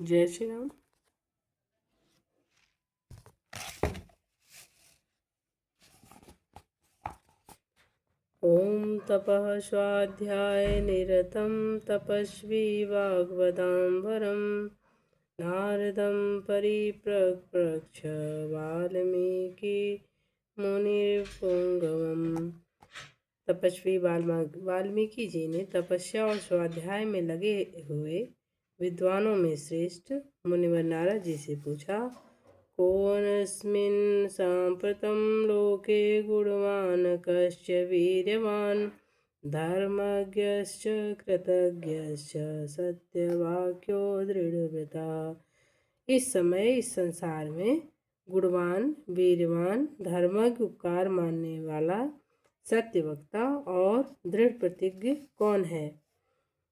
जय श्री राम। ओम तपः स्वाध्याय निरतं तपस्वी वाग्वदाम्बरं नारदं परिप्रक्ष वाल्मीकि मुनिर्पुंगवम्। तपस्वी वाल्मीकि जी ने तपस्या और स्वाध्याय में लगे हुए विद्वानों में श्रेष्ठ मुनिवर नारद जी से पूछा, कोऽस्मिन् साम्प्रतं लोके गुणवान् कश्च वीर्यवान् धर्मज्ञश्च कृतज्ञश्च सत्यवाक्यो दृढ़व्रता। इस समय इस संसार में गुणवान, वीरवान, धर्मज्ञ, उपकार मानने वाला, सत्यवक्ता और दृढ़ प्रतिज्ञ कौन है?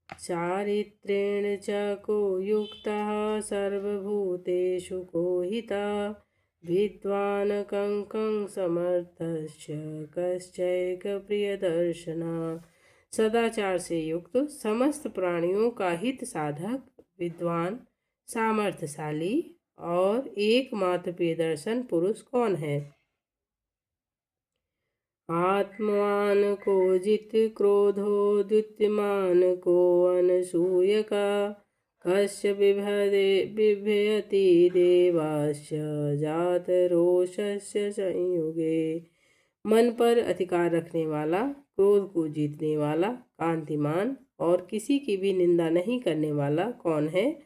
चारित्रेण च को युक्तः सर्वभूतेषु को हितः विद्वान् कं समर्थश्च कश्चैक प्रियदर्शनः। सदाचार से युक्त, समस्त प्राणियों का हित साधक, विद्वान, सामर्थ्यशाली और एकमात्र प्रियदर्शन पुरुष कौन है? आत्मवान को जित क्रोधो द्युतिमान को अनसूयका कस्य बिभ्यति देवाश्च जात रोषस्य संयुगे। मन पर अधिकार रखने वाला, क्रोध को जीतने वाला, कांतिमान और किसी की भी निंदा नहीं करने वाला कौन है?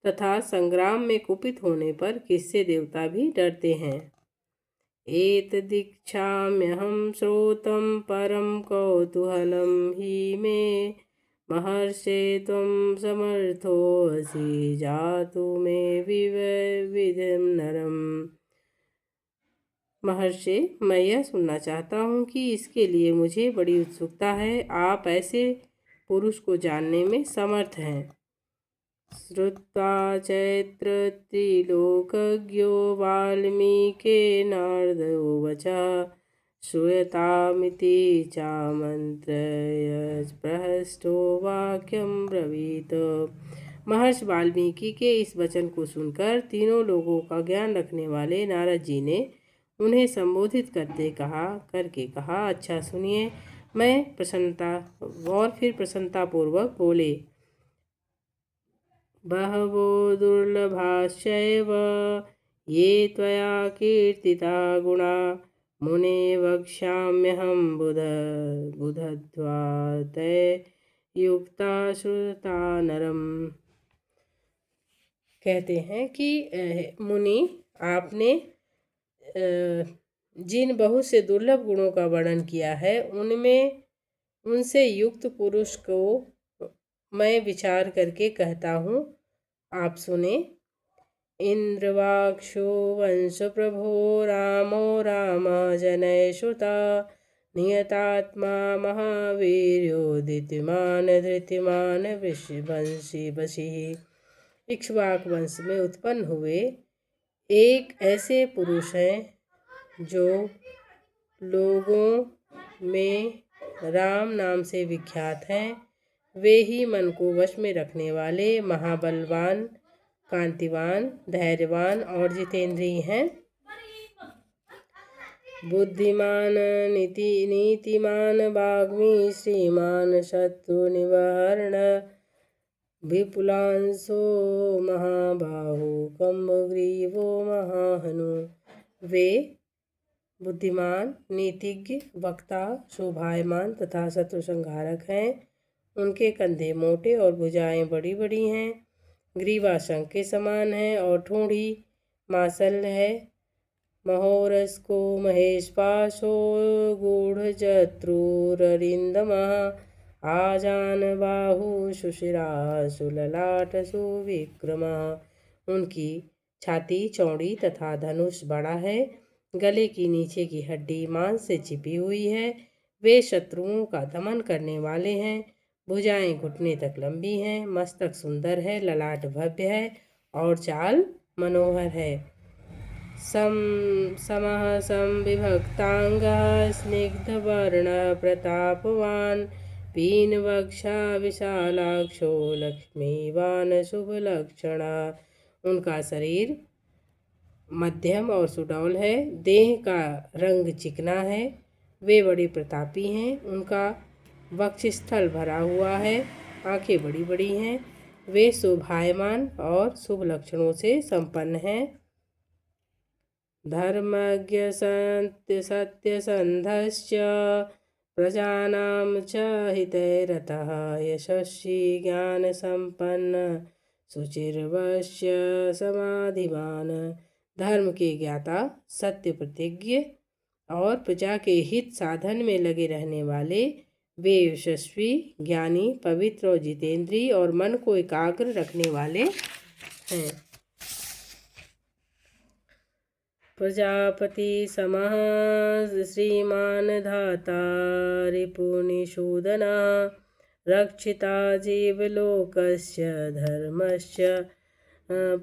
तथा संग्राम में कुपित होने पर किससे देवता भी डरते हैं? एतदीक्षाम्यहं श्रोतं परं कौतूहलं हि मे महर्षे त्वं समर्थोऽसि जातु मे विविधं नरम। महर्षि, मैं यह सुनना चाहता हूँ कि इसके लिए मुझे बड़ी उत्सुकता है। आप ऐसे पुरुष को जानने में समर्थ हैं। श्रुत्वा चैत्रत्रिलोकज्ञो वाल्मीकिर्नारदोवाच श्रूयतामिति चामन्त्र्य वाक्यं ब्रवीत। महर्षि वाल्मीकि के इस वचन को सुनकर तीनों लोगों का ज्ञान रखने वाले नारद जी ने उन्हें संबोधित करके कहा, अच्छा सुनिए। मैं प्रसन्नतापूर्वक बोले, बहवो दुर्लभाश्चैव ये त्वया कीर्तिता गुणा मुने वक्ष्याम्यहं बुधध्वा ते युक्ता श्रुता नरम। कहते हैं कि मुनि, आपने जिन बहुत से दुर्लभ गुणों का वर्णन किया है उनसे युक्त पुरुष को मैं विचार करके कहता हूँ, आप सुने। इंद्रवाक्षो वंश प्रभो रामो रामाजनयश्रुता नियतात्मा महावीर्यो धृतिमान वंशी वशिः। इक्ष्वाक वंश में उत्पन्न हुए एक ऐसे पुरुष हैं जो लोगों में राम नाम से विख्यात हैं। वे ही मन को वश में रखने वाले महाबलवान, कांतिवान, धैर्यवान और जितेंद्रिय हैं। बुद्धिमान, नीतिमान, वाग्मी, श्रीमान, शत्रु निवारण, विपुलांशो महाबाहु, कम्बग्रीवो महाहनु। वे बुद्धिमान, नीतिज्ञ, वक्ता, शोभायमान तथा शत्रु संहारक हैं। उनके कंधे मोटे और भुजाएं बड़ी बड़ी हैं। ग्रीवा शंख के समान है और ठोड़ी मासल है। महोरस को महेश पाशो गूढ़ जत्रुररिंदमः आजान बाहु सुशिरा सुललाट सुविक्रमः। उनकी छाती चौड़ी तथा धनुष बड़ा है। गले की नीचे की हड्डी मांस से चिपी हुई है। वे शत्रुओं का दमन करने वाले हैं। भुजाएं घुटने तक लंबी हैं। मस्तक सुंदर है, ललाट भव्य है और चाल मनोहर है। समः संविभक्तांगः स्निग्धवर्ण प्रतापवान पीनवक्षा विशालाक्षो लक्ष्मीवान शुभ लक्षणा। उनका शरीर मध्यम और सुडौल है, देह का रंग चिकना है, वे बड़े प्रतापी हैं। उनका वक्षस्थल भरा हुआ है, आंखें बड़ी बड़ी हैं, वे शोभायमान और शुभ लक्षणों से संपन्न हैं। धर्मज्ञ सत्यसंधश्च प्रजानां च हिते रतः यशस्वी ज्ञानसम्पन्न शुचिर्वश्य समाधिवान। धर्म के ज्ञाता, सत्य प्रतिज्ञ और प्रजा के हित साधन में लगे रहने वाले, वे यशस्वी, ज्ञानी, पवित्र और जितेंद्रिय और मन को एकाग्र रखने वाले हैं। प्रजापति समः श्रीमान धाता रिपुनिषूदना रक्षिता जीवलोकस्य धर्मस्य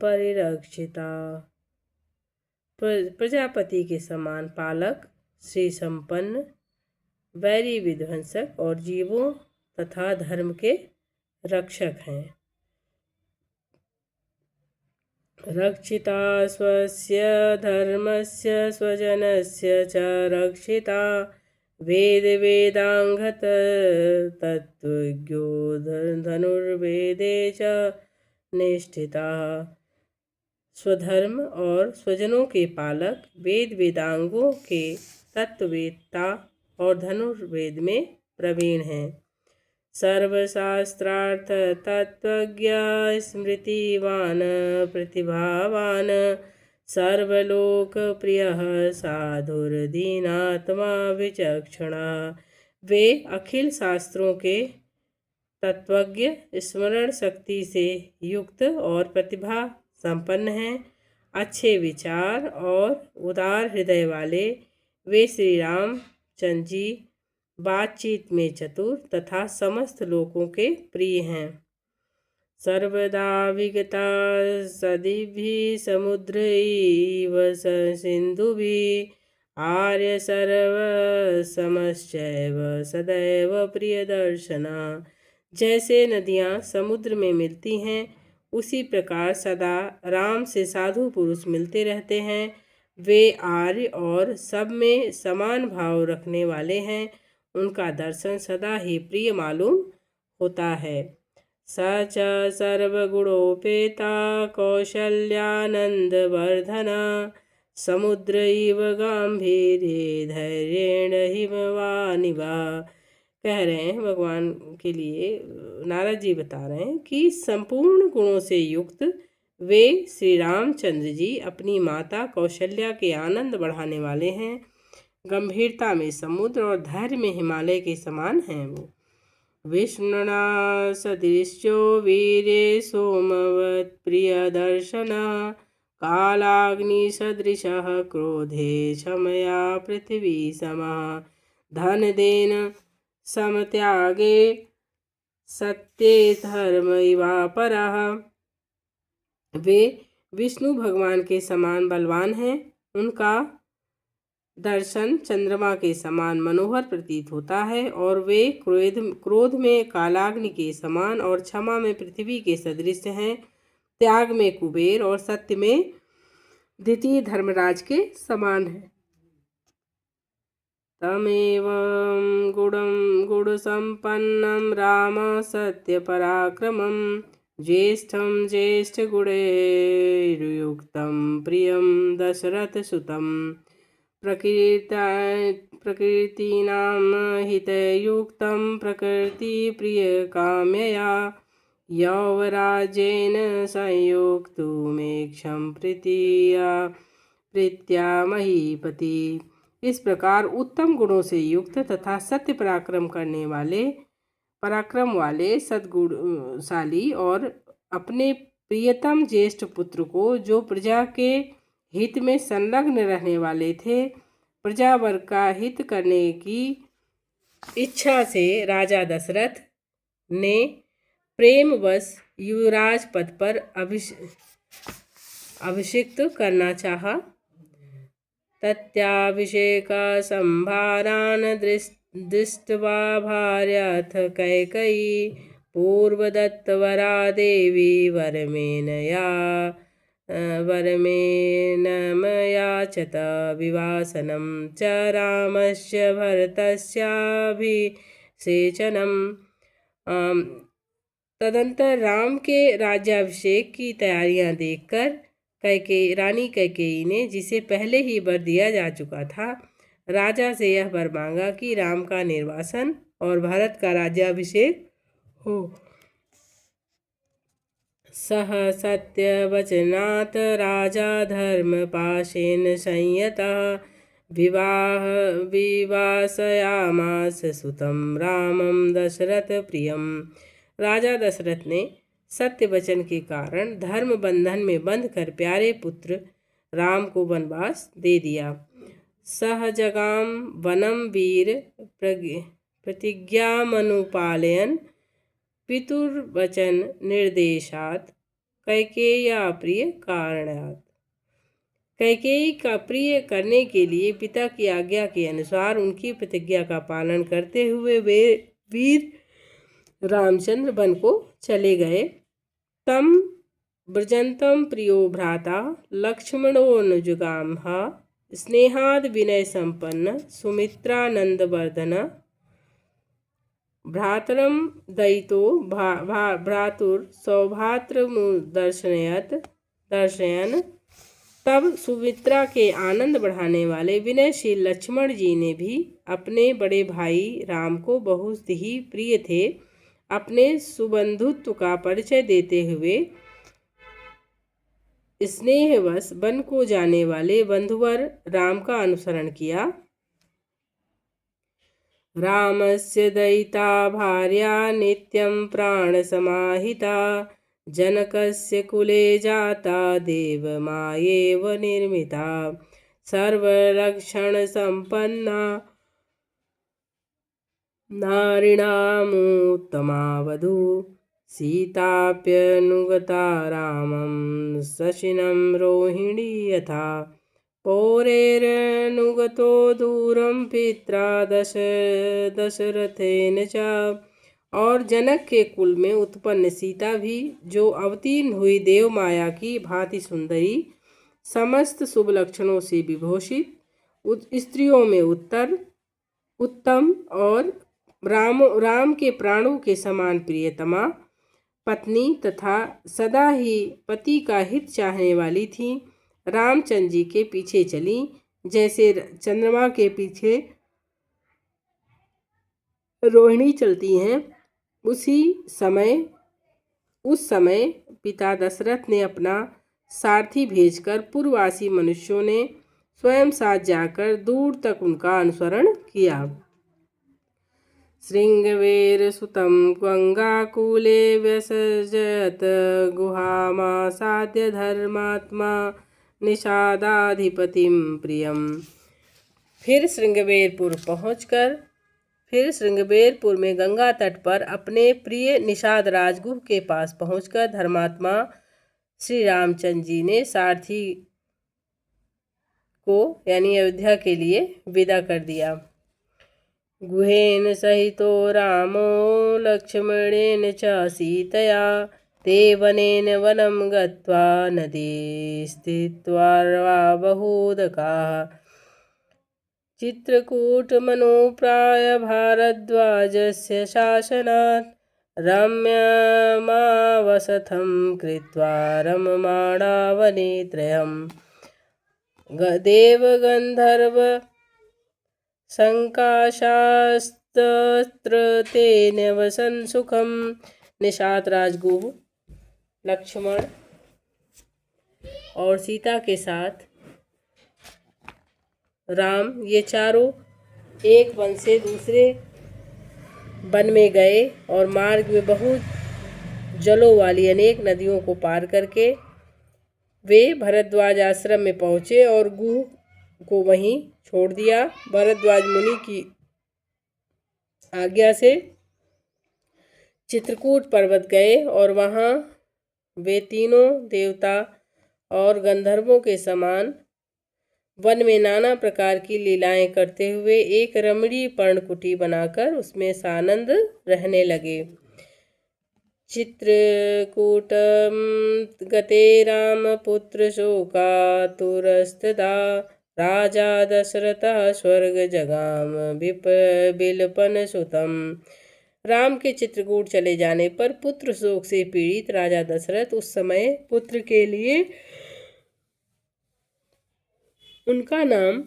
परिरक्षिता। प्रजापति के समान पालक, श्री संपन्न, वैरी विध्वंसक और जीवों तथा धर्म के रक्षक हैं। रक्षिता स्वस्य धर्मस्य स्वजनस्य च रक्षिता वेद वेदांगत तत्वज्ञो धनुर्वेदे च निष्ठिता। स्वधर्म और स्वजनों के पालक, वेद वेदांगों के तत्ववेत्ता और धनुर्वेद में प्रवीण हैं। सर्वशास्त्रार्थ तत्वज्ञ स्मृतिवान प्रतिभावान सर्वलोक प्रियः साधुर्दीनात्मा विचक्षणा। वे अखिल शास्त्रों के तत्वज्ञ, स्मरण शक्ति से युक्त और प्रतिभा संपन्न हैं। अच्छे विचार और उदार हृदय वाले वे श्री रामचंद्र जी बातचीत में चतुर तथा समस्त लोकों के प्रिय हैं। सर्वदा विगता सदिभिः समुद्रैव सिन्धुभिः आर्य सर्व समश्चैव सदैव प्रियदर्शना। जैसे नदियाँ समुद्र में मिलती हैं, उसी प्रकार सदा राम से साधु पुरुष मिलते रहते हैं। वे आर्य और सब में समान भाव रखने वाले हैं। उनका दर्शन सदा ही प्रिय मालूम होता है। सच सर्वगुणोपेता कौशल्यानंदवर्धना समुद्र इव गांभीर्ये धैर्येण हिमवानिवा। कह रहे हैं भगवान के लिए नारद जी बता रहे हैं कि संपूर्ण गुणों से युक्त वे श्री रामचंद्र जी अपनी माता कौशल्या के आनंद बढ़ाने वाले हैं। गंभीरता में समुद्र और धैर्य में हिमालय के समान हैं। वो विष्णुना सदृश्यो वीरे सोमवत् प्रिय दर्शना कालाग्नि सदृशः क्रोधे क्षमया पृथ्वी समः धन देन समत्यागे सत्ये धर्म इवापरः। वे विष्णु भगवान के समान बलवान हैं। उनका दर्शन चंद्रमा के समान मनोहर प्रतीत होता है और वे क्रोध में कालाग्नि के समान और क्षमा में पृथ्वी के सदृश हैं। त्याग में कुबेर और सत्य में द्वितीय धर्मराज के समान है। तमेवं गुणसम्पन्नं राम सत्यपराक्रमं ज्येष्ठं ज्येष्ठगुणैर्युक्तं प्रियं दशरथसुतं प्रकृतीनां हितयुक्तं प्रकृतिप्रियकाम्यया यौवराज्येन संयोक्तुमेक्षं प्रीत्या महीपति। इस प्रकार उत्तम गुणों से युक्त तथा सत्य पराक्रम वाले सद्गुणशाली और अपने प्रियतम ज्येष्ठ पुत्र को, जो प्रजा के हित में संलग्न रहने वाले थे, प्रजा वर्ग का हित करने की इच्छा से राजा दशरथ ने प्रेमवश युवराज पद पर अभिषिक्त करना चाहा। तत्याभिषेक संभारान दृष्ट्वा भार्याथ कैकेयी पूर्वदत्तवरा देवी वरमेनमयाचत विवासनं च रामस्य भरतस्याभिषेचनम्। तदंतर राम के राज्याभिषेक की तैयारियां देखकर रानी कैकेयी ने, जिसे पहले ही वर दिया जा चुका था, राजा से यह वर मांगा कि राम का निर्वासन और भारत का राज्याभिषेक हो। सह सत्यवचनात् राजा धर्मपाशेन संयतः विवासयामास सुतं रामं दशरथ प्रियम। राजा दशरथ ने सत्य वचन के कारण धर्म बंधन में बंधकर प्यारे पुत्र राम को वनवास दे दिया। सहजगाम वनम वीर प्रतिज्ञामनुपालयन् पितुर्वचन निर्देशात् कैकेय्या प्रिय कारणात्। कैकेयी का प्रिय करने के लिए पिता की आज्ञा के अनुसार उनकी प्रतिज्ञा का पालन करते हुए वे वीर रामचंद्र वन को चले गए। तम व्रजंतम प्रियो भ्राता लक्ष्मणोऽनुजुगामः स्नेहाद विनय संपन्न सुमित्रानंदवर्धन भ्रातरम दयितो भ्रातुर दर्शयन। तब सुमित्रा के आनंद बढ़ाने वाले विनयशील लक्ष्मण जी ने भी अपने बड़े भाई राम को बहुत ही प्रिय थे, अपने सुबंधुत्व का परिचय देते हुए स्नेहवश वन को जाने वाले बंधुवर राम का अनुसरण किया। रामस्य दयिता भार्या नित्यं प्राणसमाहिता जनकस्य कुले जाता देवमायेव निर्मिता सर्वलक्षण संपन्ना नारिणामुत्तमा वधू सीताप्यनुगता रामं शशिनं रोहिणी यथा पौरेरनुगतो दूरं पित्रा दशरथेन च। और जनक के कुल में उत्पन्न सीता भी, जो अवतीर्ण हुई देव माया की भांति सुंदरी, समस्त शुभ लक्षणों से विभूषित, स्त्रियों में उत्तम और राम के प्राणों के समान प्रियतमा पत्नी तथा सदा ही पति का हित चाहने वाली थी, रामचंद्र जी के पीछे चली, जैसे चंद्रमा के पीछे रोहिणी चलती हैं। उस समय पिता दशरथ ने अपना सारथी भेजकर पूर्ववासी मनुष्यों ने स्वयं साथ जाकर दूर तक उनका अनुसरण किया। श्रृंगवेर सुतं गंगाकूले व्यसजत गुहामासाद्य धर्मात्मा निषादाधिपतिम प्रियम। फिर श्रृंगवेरपुर में गंगा तट पर अपने प्रिय निषाद राजगुह के पास पहुंचकर धर्मात्मा श्री रामचंद्र जी ने सारथी को यानी अयोध्या के लिए विदा कर दिया। गुहेन सहितो रामो लक्ष्मणेन च सीतया ते वनेन वनं गत्वा नदी स्थित्वा बहूदकाः चित्रकूटमनुप्राय भारद्वाजस्य शासनात् रम्यमावसथं कृत्वा रममाणा वने त्रयम्। देवगन्धर्व संकाशास्त्र तेन वसन सुखम। निषाद राजगुह लक्ष्मण और सीता के साथ राम ये चारों एक वन से दूसरे वन में गए और मार्ग में बहुत जलों वाली अनेक नदियों को पार करके वे भरद्वाज आश्रम में पहुँचे और गुह को वहीं छोड़ दिया। भरद्वाज मुनि की आज्ञा से चित्रकूट पर्वत गए और वहाँ वे तीनों देवता और गंधर्वों के समान वन में नाना प्रकार की लीलाएं करते हुए एक रमणीय पर्णकुटी बनाकर उसमें सानंद रहने लगे। चित्रकूटं गते रामपुत्र शोकातुरस्तदा राजा दशरथः स्वर्गजगाम बिलपनसुतम्। राम के चित्रकूट चले जाने पर पुत्र शोक से पीड़ित राजा दशरथ उस समय पुत्र के लिए उनका नाम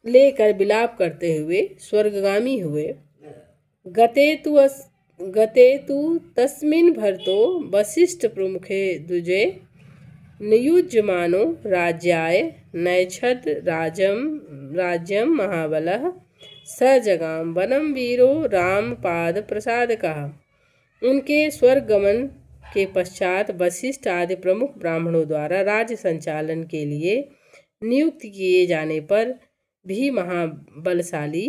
लेकर विलाप करते हुए स्वर्गगामी हुए। गते तु तस्मिन् भरतो वसिष्ठ प्रमुखे द्विजे नियुज्यमानो राज्याय नैच्छद् राज्यं महाबलः स जगाम वनम वीरो रामपाद प्रसादकः। उनके स्वर्गगमन के पश्चात वशिष्ठ आदि प्रमुख ब्राह्मणों द्वारा राज्य संचालन के लिए नियुक्त किए जाने पर भी महाबलशाली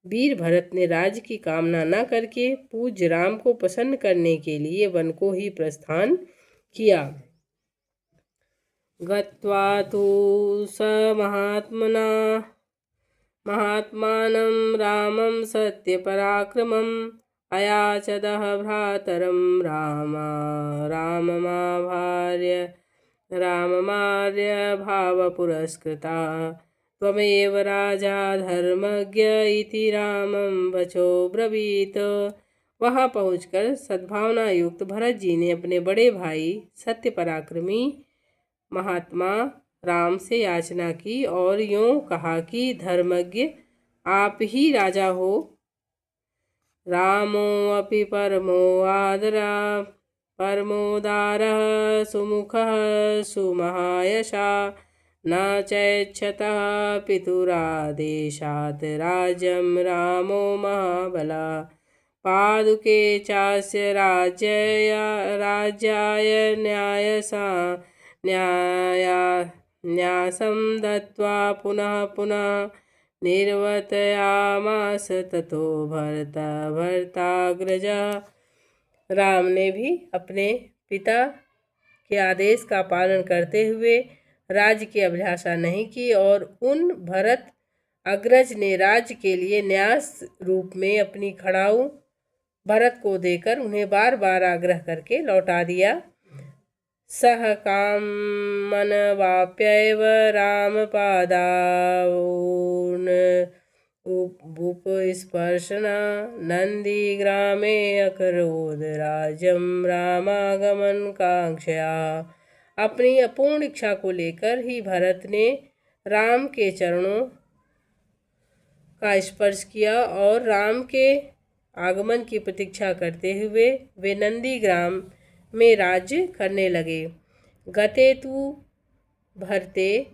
वीर भरत ने राज्य की कामना न करके पूज्य राम को प्रसन्न करने के लिए वन को ही प्रस्थान किया। गत्वा तु स महात्मानं रामं सत्यपराक्रमम् अयाचदः भ्रातरं राममार्य भावपुरस्कृता। त्वमेव राजा धर्मज्ञ इति रामं वचो ब्रवीत। वहाँ पहुंचकर सद्भावना युक्त भरत जी ने अपने बड़े भाई सत्य पराक्रमी महात्मा राम से याचना की और यूं कहा कि धर्मज्ञ आप ही राजा हो। रामो अपि परमोदारः सुमुखः सुमहायशा न चैच्छतः पितुरादेशात् राज्यं रामो महाबला। पादुके चास्य राज्याय न्यासं दत्त्वा पुनः पुनः निर्वर्तयामास ततो भरताग्रजः। राम ने भी अपने पिता के आदेश का पालन करते हुए राज्य की अभिलाषा नहीं की और उन भरत अग्रज ने राज्य के लिए न्यास रूप में अपनी खड़ाऊ भरत को देकर उन्हें बार बार आग्रह करके लौटा दिया। सह कामनवाप्यैव रामपादावून् उपस्पर्शना नंदीग्रामे अकरोद राज्यं रामागमन कांक्षया। अपनी अपूर्ण इच्छा को लेकर ही भरत ने राम के चरणों का स्पर्श किया और राम के आगमन की प्रतीक्षा करते हुए वे नंदीग्राम में राज्य करने लगे। गते तु भरते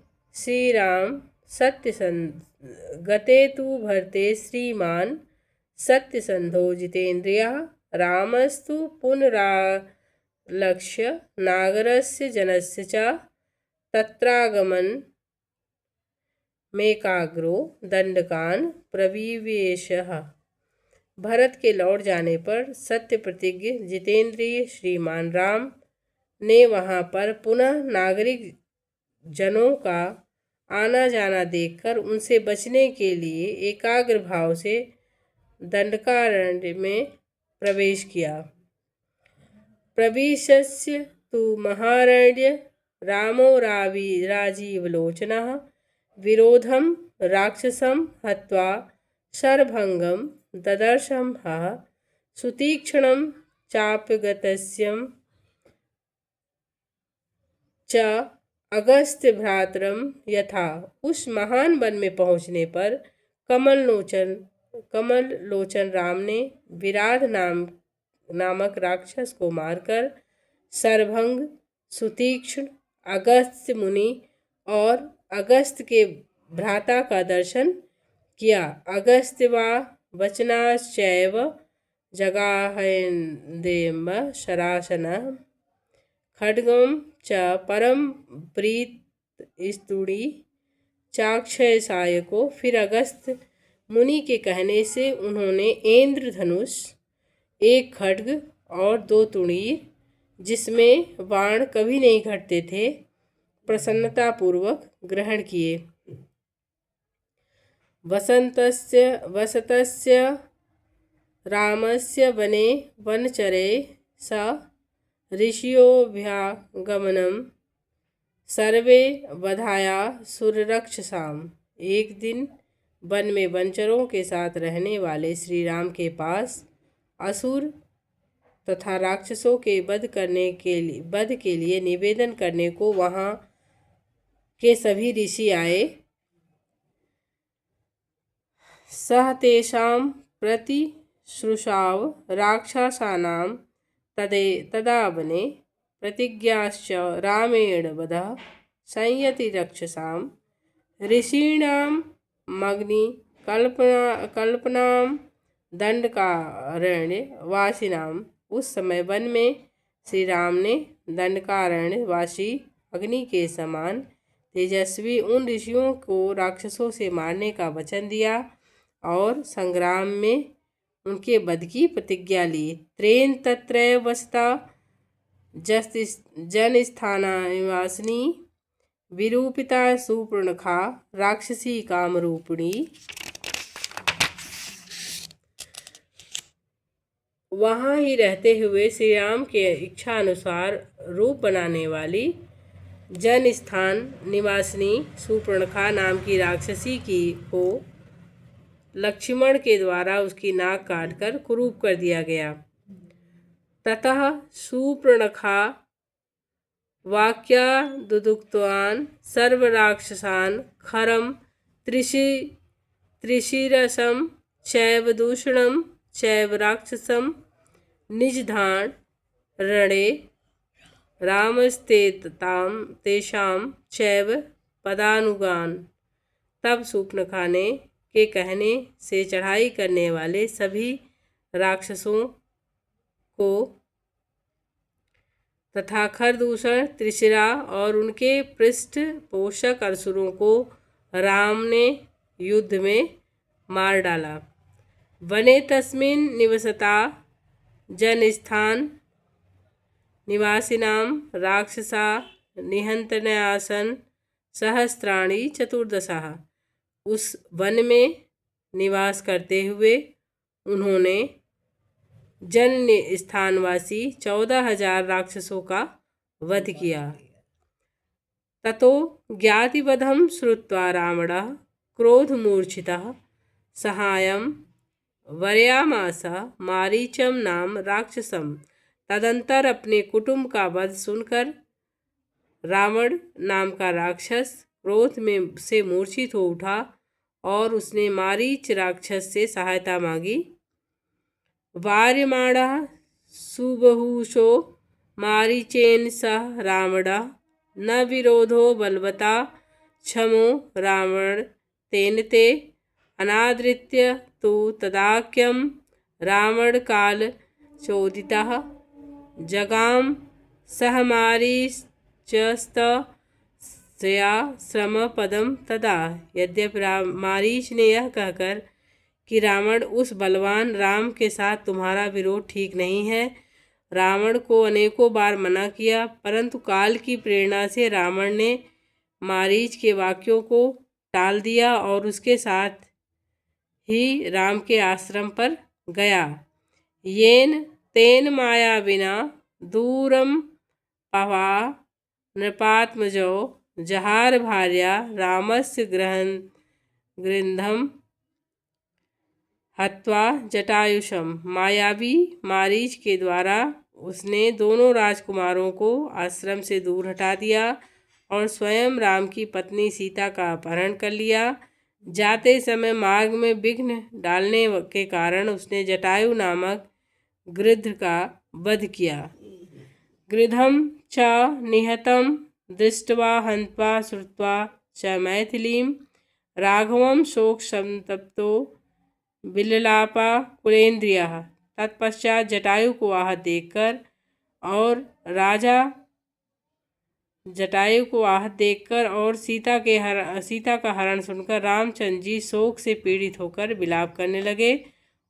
श्रीमान सत्यसंधो जितेन्द्रियः रामस्तु पुनरालक्ष्य नागरस्य जनस्य च तत्रागमन मेकाग्रो दंडकान प्रविवेशः। भरत के लौट जाने पर सत्य प्रतिज्ञ जितेंद्रिय श्रीमान राम ने वहां पर पुनः नागरिक जनों का आना जाना देखकर उनसे बचने के लिए एकाग्र भाव से दंडकारण्य में प्रवेश किया। प्रविशस्य तु महारण्य रामो राजीवलोचनः विरोधं राक्षसं हत्वा शरभंगं ददर्शं हः सुतीक्ष्णं चाप्यगतस्यं च अगस्त्य भ्रातरम यथा। उस महान वन में पहुंचने पर कमल लोचन राम ने विराध नामक राक्षस को मारकर शरभंग, सुतीक्ष्ण, अगस्त्य मुनि और अगस्त्य के भ्राता का दर्शन किया। अगस्त्य वा वचनाश्चैव जगाहयेदेव शरासनः खड्गं च परम प्रीत स्तुड़ी चाक्षय सायको। फिर अगस्त्य मुनि के कहने से उन्होंने इंद्रधनुष, एक खड्ग और 2 तुणीर जिसमें बाण कभी नहीं घटते थे प्रसन्नतापूर्वक ग्रहण किए। वसतस्य रामस्य वने वनचरे स ऋषियोऽभ्यागमनं सर्वे वधाया सुररक्षसाम। एक दिन वन में वनचरों के साथ रहने वाले श्री राम के पास असुर तथा राक्षसों के वध के लिए निवेदन करने को वहां के सभी ऋषि आए। सह तेषां प्रतिश्रुषाव राक्षसानां तदा वने प्रतिज्ञाश्च रामेण वधः संयति रक्षसां ऋषीणां मग्नि कल्पनां दंडकारण्य वासिनाम। उस समय वन में श्री राम ने दंडकारण्य वासी अग्नि के समान तेजस्वी उन ऋषियों को राक्षसों से मारने का वचन दिया और संग्राम में उनके वध की प्रतिज्ञा ली। त्रेन तत्रैव वसता जनस्थाना निवासिनी विरूपिता सुपर्णखा राक्षसी कामरूपिणी। वहाँ ही रहते हुए श्री राम के इच्छा अनुसार रूप बनाने वाली जनस्थान निवासिनी सुपर्णखा नाम की राक्षसी को लक्ष्मण के द्वारा उसकी नाक काटकर कुरूप कर दिया गया। ततः सुपर्णखा वाक्यादुक्तवान् सर्वराक्षसान् खरं त्रिशिरसं चैव दूषणं चैव राक्षसं निजधान रणे तेषां चैव पदानुगान। तब सुपर्णखा के कहने से चढ़ाई करने वाले सभी राक्षसों को तथा खरदूषण त्रिशिरा और उनके पृष्ठ पोषक असुरों को राम ने युद्ध में मार डाला। वने तस्मिन् निवसता जनस्थान निवासिनां राक्षसा निहन्तन्यासन् सहस्राणि चतुर्दशः। उस वन में निवास करते हुए उन्होंने जन स्थानवासी 14,000 राक्षसों का वध किया। ततो ज्ञातिवधं श्रुत्वा रावणः क्रोधमूर्छितः सहायं वर्यामास मारीचं नाम राक्षसम। तदंतर अपने कुटुंब का वध सुनकर रावण नाम का राक्षस क्रोध में से मूर्छित हो उठा और उसने मारीच राक्षस से सहायता मांगी। वार्यमाणः सुबहुशो मारीचेन सह रावणः न विरोधो बलवता क्षमो रावण तेन ते अनादृत्य तो तदाख्यं रावण काल चोदितः जगाम सह मारीचस्तया श्रम पदम तदा। यद्यपि मारीच ने यह कहकर कि रावण उस बलवान राम के साथ तुम्हारा विरोध ठीक नहीं है, रावण को अनेकों बार मना किया, परंतु काल की प्रेरणा से रावण ने मारीच के वाक्यों को टाल दिया और उसके साथ ही राम के आश्रम पर गया। येन तेन माया विना दूरम पवा नृपात्मजो जहार भार्या रामस्य गृहंधम हत्वा जटायुषम। मायावी मारीच के द्वारा उसने दोनों राजकुमारों को आश्रम से दूर हटा दिया और स्वयं राम की पत्नी सीता का अपहरण कर लिया। जाते समय मार्ग में विघ्न डालने के कारण उसने जटायु नामक गृध्र का वध किया। गृधम च निहतं दृष्ट्वा हन्त्वा श्रुत्वा च मैथिलीं राघवं शोक संतप्तो विललापा कुलेन्द्रियः। तत्पश्चात जटायु को आहत देखकर और सीता का हरण सुनकर रामचंद्र जी शोक से पीड़ित होकर विलाप करने लगे।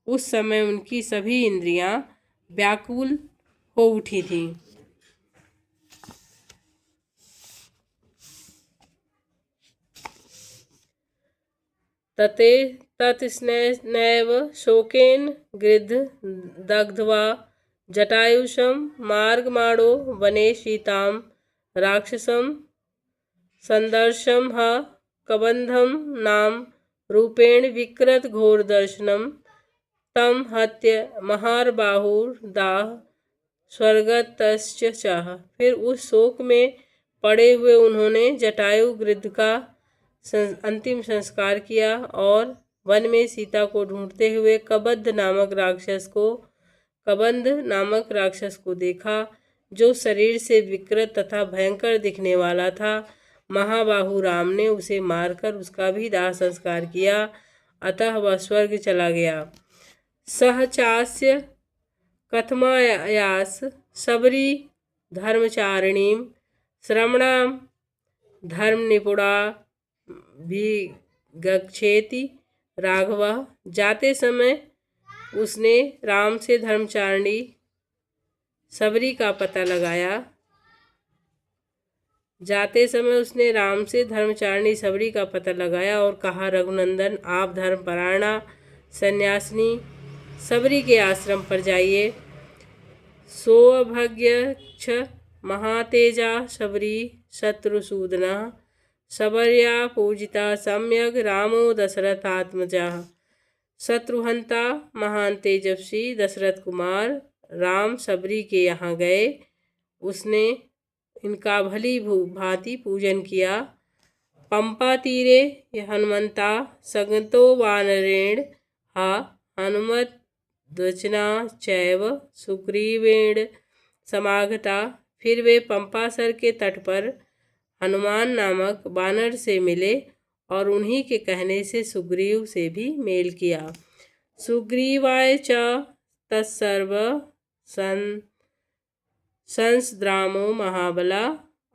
उस समय उनकी सभी इंद्रियां व्याकुल हो उठी थीं। तते तत्स्नैव शोकेन गृध्र दग्ध्वा जटायुषं मार्गमाणो वने सीतां राक्षसं संदर्शं ह कबंधं नाम रूपेण विकृत घोर दर्शनम तम हत्य महारबाहुर्दाह स्वर्गतश्च चाह। फिर उस शोक में पड़े हुए उन्होंने जटायु गृध्र का अंतिम संस्कार किया और वन में सीता को ढूंढते हुए कबंध नामक राक्षस को देखा, जो शरीर से विकृत तथा भयंकर दिखने वाला था। महाबाहु राम ने उसे मारकर उसका भी दाह संस्कार किया, अतः वह स्वर्ग चला गया। सह चास्य कथमायास सबरी धर्मचारिणीं श्रमणां धर्म निपुणा भी गच्छेति राघवः। जाते समय उसने राम से धर्मचारिणी सबरी का पता लगाया और कहा, रघुनंदन, आप धर्मपरायणा सन्यासिनी सबरी के आश्रम पर जाइए। सोऽभ्यगच्छ महातेजा सबरी शत्रुसूदना सबर्या पूजिता सम्यक रामो दशरथात्मजः। शत्रुहंता महान तेजस्वी दशरथ कुमार राम सबरी के यहाँ गए। उसने इनका भली भांति पूजन किया। पंपा तीरे हनुमंता संगतो वानरेण हा हनुमद्वचना चैव सुग्रीवेण समागता। फिर वे पंपासर के तट पर हनुमान नामक वानर से मिले और उन्हीं के कहने से सुग्रीव से भी मेल किया। सुग्रीवाय च तत्सर्व संसद्रामो महाबला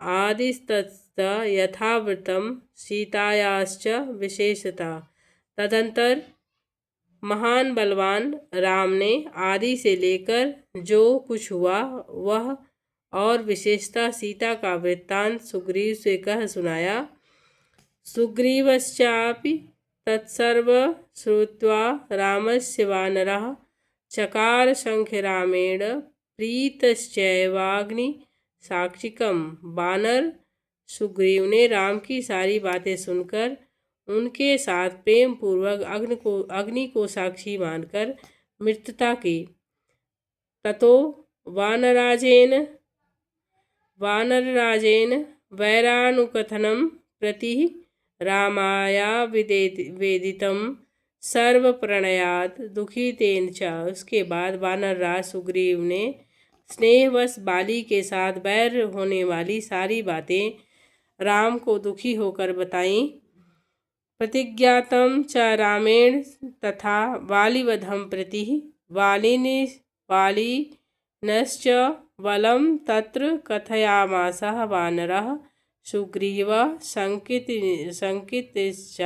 आदिस्तत यथावृतम सीतायाश्च विशेषता। तदंतर महान बलवान राम ने आदि से लेकर जो कुछ हुआ वह और विशेषता सीता का वृत्तांत सुग्रीव से कह सुनाया। सुग्रीवश्चापि तत्सर्व श्रुत्वा रामस्य वानरः चकार शंखरामेण प्रीतश्चैवाग्नि साक्षिकम। वानर सुग्रीव ने राम की सारी बातें सुनकर उनके साथ प्रेम पूर्वक अग्नि को साक्षी मानकर मित्रता की। ततो वानरराजेन वैरानुकथनं प्रति रामाया वेदितं सर्वप्रणयात् दुखितेन च। उसके बाद वानरराज सुग्रीव ने स्नेहवश बाली के साथ बैर होने वाली सारी बातें राम को दुखी होकर बताईं। प्रतिज्ञातं च रामेण तथा वालिवधं प्रति वालिनश्च बलं तत्र कथयामासः वानरः सुग्रीवः शंकितश्च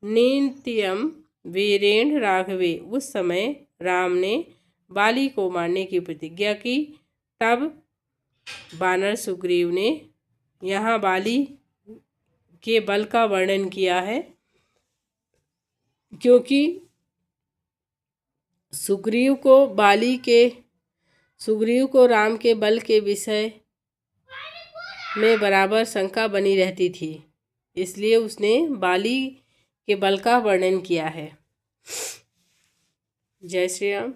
नित्यं वीरेण राघवे। उस समय राम ने बाली को मारने की प्रतिज्ञा की। तब वानर सुग्रीव ने यहाँ बाली के बल का वर्णन किया है, क्योंकि सुग्रीव को राम के बल के विषय में बराबर शंका बनी रहती थी, इसलिए उसने बाली के बल का वर्णन किया है। जय श्री राम।